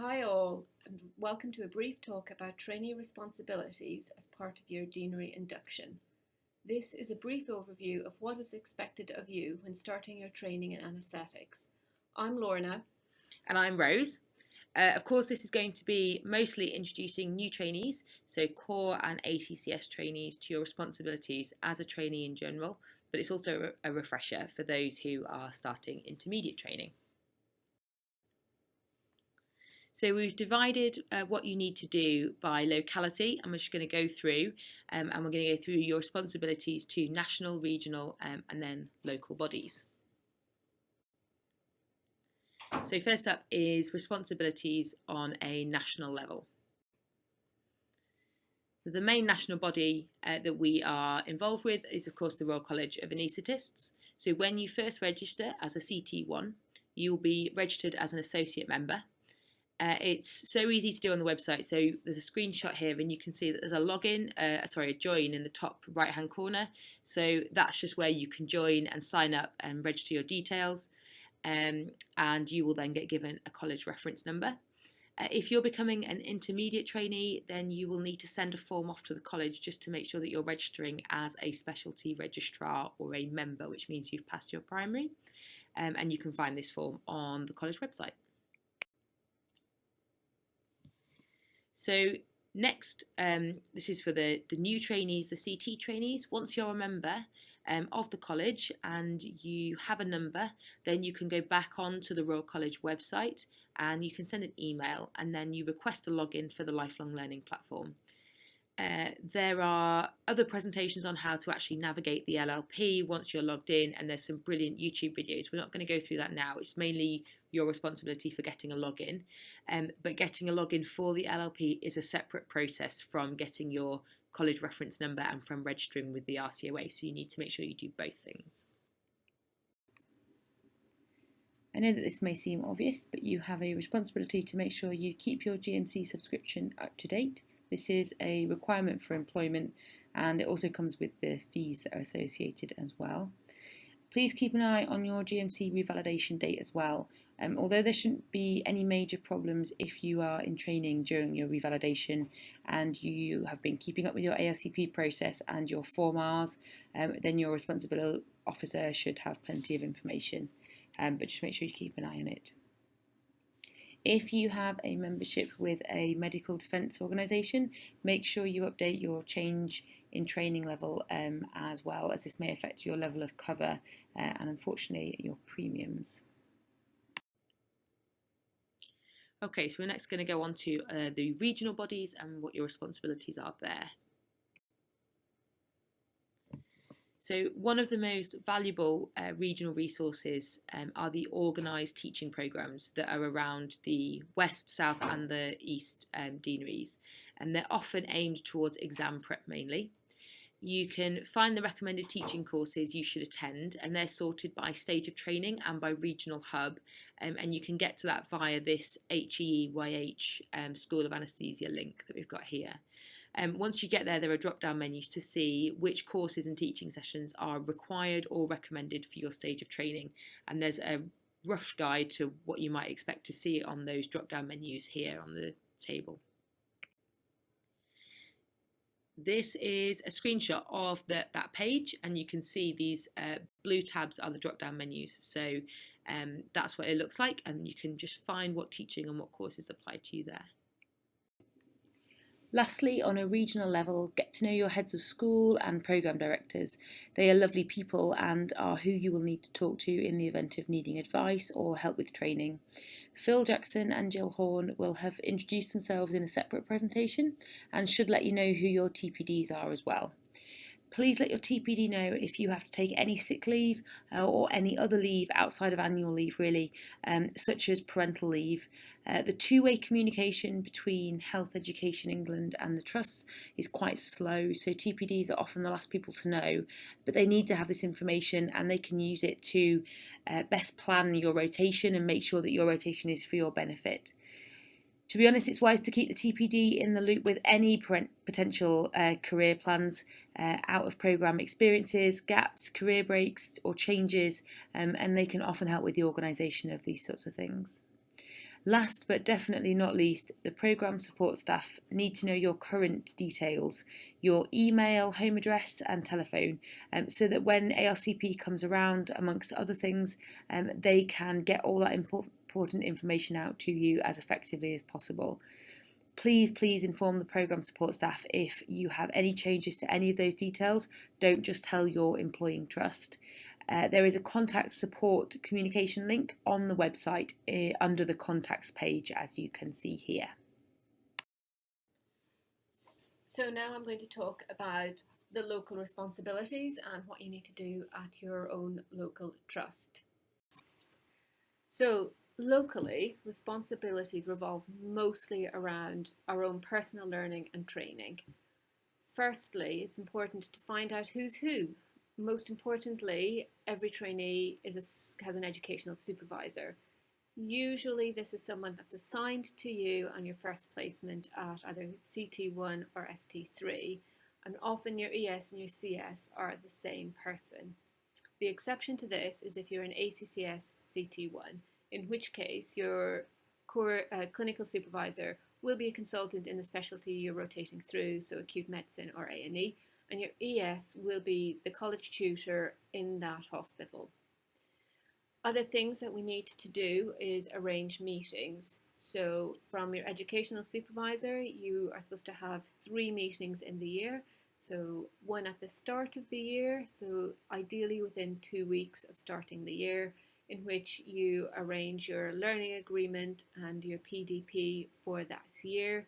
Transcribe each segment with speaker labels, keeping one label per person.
Speaker 1: Hi all, and welcome to a brief talk about trainee responsibilities as part of your deanery induction. This is a brief overview of what is expected of you when starting your training in anaesthetics. I'm Lorna.
Speaker 2: And I'm Rose. Of course, this is going to be mostly introducing new trainees, so core and ATCS trainees, to your responsibilities as a trainee in general, but it's also a refresher for those who are starting intermediate training. So we've divided what you need to do by locality, and we're just going to go through, and we're going to go through your responsibilities to national, regional, and then local bodies. So first up is responsibilities on a national level. The main national body that we are involved with is, of course, the Royal College of Anaesthetists. So when you first register as a CT1, you will be registered as an associate member. It's so easy to do on the website. So there's a screenshot here, and you can see that there's a join in the top right-hand corner. So that's just where you can join and sign up and register your details, and you will then get given a college reference number. If you're becoming an intermediate trainee, then you will need to send a form off to the college just to make sure that you're registering as a specialty registrar or a member, which means you've passed your primary. And you can find this form on the college website. So next, this is for the new trainees, the CT trainees. Once you're a member of the college and you have a number, then you can go back onto the Royal College website and you can send an email, and then you request a login for the lifelong learning platform. There are other presentations on how to actually navigate the LLP once you're logged in, and there's some brilliant YouTube videos. We're not going to go through that now. It's mainly your responsibility for getting a login, but getting a login for the LLP is a separate process from getting your college reference number and from registering with the RCOA, so you need to make sure you do both things. I know that this may seem obvious, but you have a responsibility to make sure you keep your GMC subscription up to date. This is a requirement for employment, and it also comes with the fees that are associated as well. Please keep an eye on your GMC revalidation date as well. Although there shouldn't be any major problems if you are in training during your revalidation and you have been keeping up with your ALCP process and your Form Rs, then your responsible officer should have plenty of information, but just make sure you keep an eye on it. If you have a membership with a medical defence organisation, make sure you update your change in training level as well, as this may affect your level of cover and unfortunately your premiums. Okay, so we're next going to go on to the regional bodies and what your responsibilities are there. So one of the most valuable regional resources are the organised teaching programmes that are around the West, South and the East deaneries, and they're often aimed towards exam prep mainly. You can find the recommended teaching courses you should attend, and they're sorted by stage of training and by regional hub, and you can get to that via this HEEYH School of Anaesthesia link that we've got here. Once you get there, there are drop-down menus to see which courses and teaching sessions are required or recommended for your stage of training, and there's a rough guide to what you might expect to see on those drop-down menus here on the table. This is a screenshot of that page, and you can see these blue tabs are the drop-down menus. So that's what it looks like, and you can just find what teaching and what courses apply to you there. Lastly, on a regional level, get to know your heads of school and programme directors. They are lovely people and are who you will need to talk to in the event of needing advice or help with training. Phil Jackson and Jill Horn will have introduced themselves in a separate presentation and should let you know who your TPDs are as well. Please let your TPD know if you have to take any sick leave or any other leave outside of annual leave really, such as parental leave. The two-way communication between Health Education England and the trusts is quite slow, so TPDs are often the last people to know, but they need to have this information and they can use it to best plan your rotation and make sure that your rotation is for your benefit. To be honest, it's wise to keep the TPD in the loop with any potential career plans, out of programme experiences, gaps, career breaks or changes, and they can often help with the organisation of these sorts of things. Last but definitely not least, the programme support staff need to know your current details, your email, home address, and telephone, so that when ARCP comes around, amongst other things, they can get all that important information out to you as effectively as possible. Please inform the programme support staff if you have any changes to any of those details. Don't just tell your employing trust. There is a contact support communication link on the website under the contacts page, as you can see here.
Speaker 1: So now I'm going to talk about the local responsibilities and what you need to do at your own local trust. So locally, responsibilities revolve mostly around our own personal learning and training. Firstly, it's important to find out who's who. Most importantly, every trainee has an educational supervisor. Usually this is someone that's assigned to you on your first placement at either CT1 or ST3, and often your ES and your CS are the same person. The exception to this is if you're an ACCS CT1, in which case your core clinical supervisor will be a consultant in the specialty you're rotating through, so acute medicine or A&E, and your ES will be the college tutor in that hospital. Other things that we need to do is arrange meetings. So from your educational supervisor, you are supposed to have 3 meetings in the year. So one at the start of the year, so ideally within 2 weeks of starting the year, in which you arrange your learning agreement and your PDP for that year.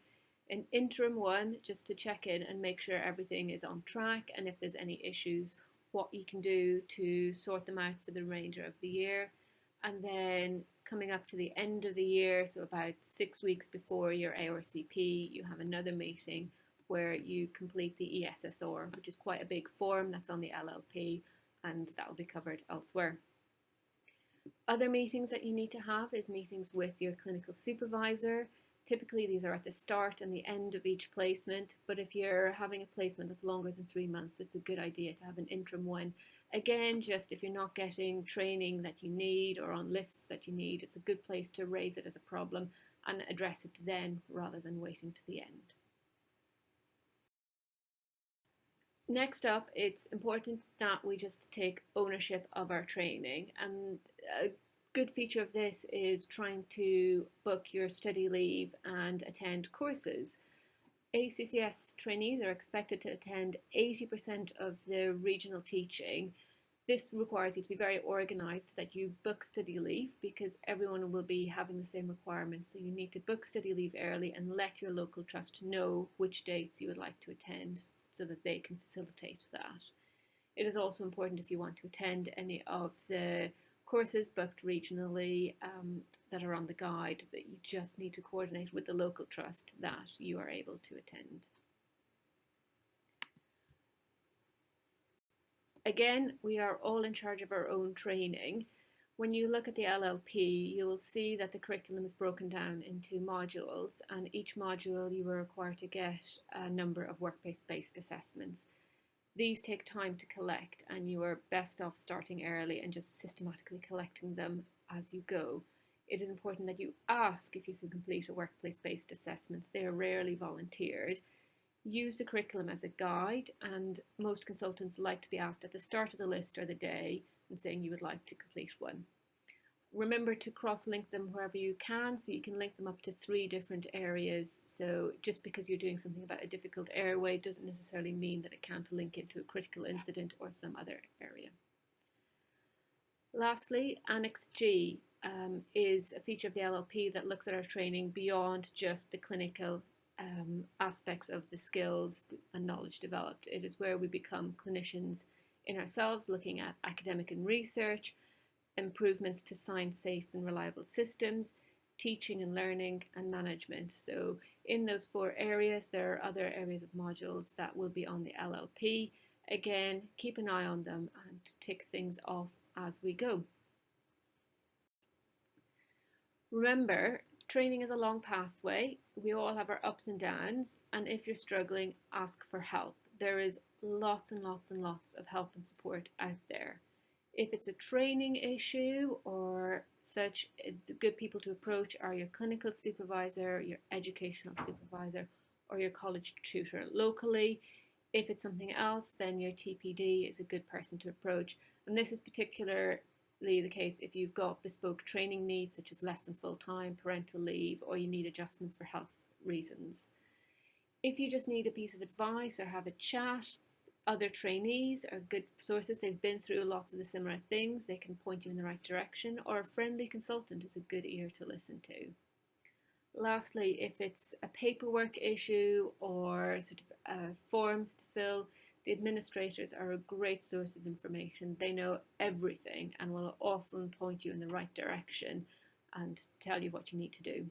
Speaker 1: An interim one, just to check in and make sure everything is on track, and if there's any issues, what you can do to sort them out for the remainder of the year. And then coming up to the end of the year, so about 6 weeks before your ARCP, you have another meeting where you complete the ESSR, which is quite a big form that's on the LLP, and that will be covered elsewhere. Other meetings that you need to have is meetings with your clinical supervisor. Typically these are at the start and the end of each placement, but if you're having a placement that's longer than 3 months, it's a good idea to have an interim one. Again, just if you're not getting training that you need or on lists that you need, it's a good place to raise it as a problem and address it then rather than waiting to the end. Next up, it's important that we just take ownership of our training, and a good feature of this is trying to book your study leave and attend courses. ACCS trainees are expected to attend 80% of the regional teaching. This requires you to be very organised, that you book study leave because everyone will be having the same requirements. So you need to book study leave early and let your local trust know which dates you would like to attend so that they can facilitate that. It is also important if you want to attend any of the courses booked regionally that are on the guide, that you just need to coordinate with the local trust that you are able to attend. Again, we are all in charge of our own training. When you look at the LLP, you will see that the curriculum is broken down into modules, and each module you are required to get a number of workplace-based assessments. These take time to collect, and you are best off starting early and just systematically collecting them as you go. It is important that you ask if you can complete a workplace-based assessment. They are rarely volunteered. Use the curriculum as a guide, and most consultants like to be asked at the start of the list or the day and saying you would like to complete one. Remember to cross-link them wherever you can, so you can link them up to 3 different areas. So just because you're doing something about a difficult airway doesn't necessarily mean that it can't link into a critical incident or some other area. Lastly, Annex G is a feature of the LLP that looks at our training beyond just the clinical aspects of the skills and knowledge developed. It is where we become clinicians in ourselves, looking at academic and research, improvements to science safe and reliable systems, teaching and learning, and management. So in those 4 areas, there are other areas of modules that will be on the LLP. Again, keep an eye on them and tick things off as we go. Remember, training is a long pathway. We all have our ups and downs, and if you're struggling, ask for help. There is lots and lots and lots of help and support out there. If it's a training issue or such, the good people to approach are your clinical supervisor, your educational supervisor, or your college tutor locally. If it's something else, then your TPD is a good person to approach. And this is particularly the case if you've got bespoke training needs, such as less than full time, parental leave, or you need adjustments for health reasons. If you just need a piece of advice or have a chat, other trainees are good sources. They've been through lots of the similar things. They can point you in the right direction, or a friendly consultant is a good ear to listen to. Lastly, if it's a paperwork issue or sort of forms to fill, the administrators are a great source of information. They know everything and will often point you in the right direction and tell you what you need to do.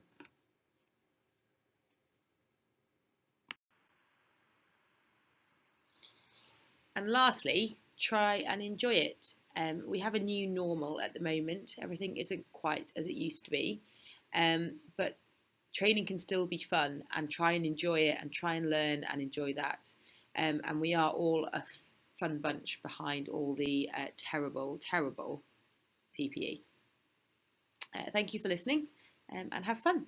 Speaker 2: And lastly, try and enjoy it. We have a new normal at the moment. Everything isn't quite as it used to be, but training can still be fun, and try and enjoy it and try and learn and enjoy that. And we are all a fun bunch behind all the terrible, terrible PPE. Thank you for listening, and have fun.